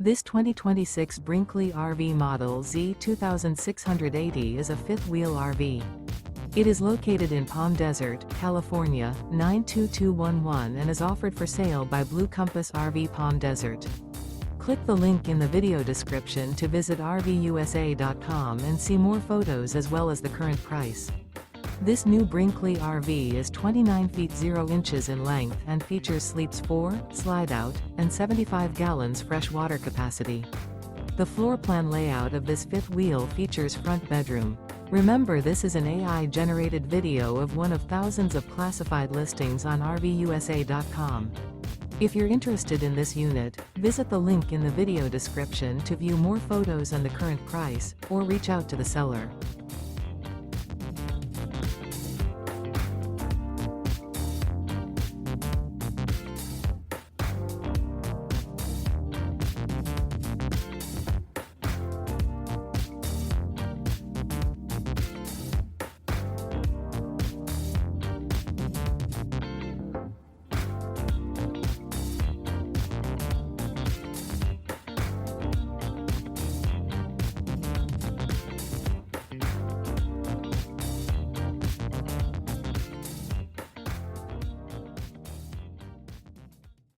This 2026 Brinkley RV Model Z 2680 is a fifth-wheel RV. It is located in Palm Desert, California, 92211 and is offered for sale by Blue Compass RV Palm Desert. Click the link in the video description to visit RVUSA.com and see more photos as well as the current price. This new Brinkley RV is 29 feet 0 inches in length and features sleeps 4, slide-out, and 75 gallons fresh water capacity. The floor plan layout of this fifth wheel features front bedroom. Remember, this is an AI-generated video of one of thousands of classified listings on RVUSA.com. If you're interested in this unit, visit the link in the video description to view more photos and the current price, or reach out to the seller.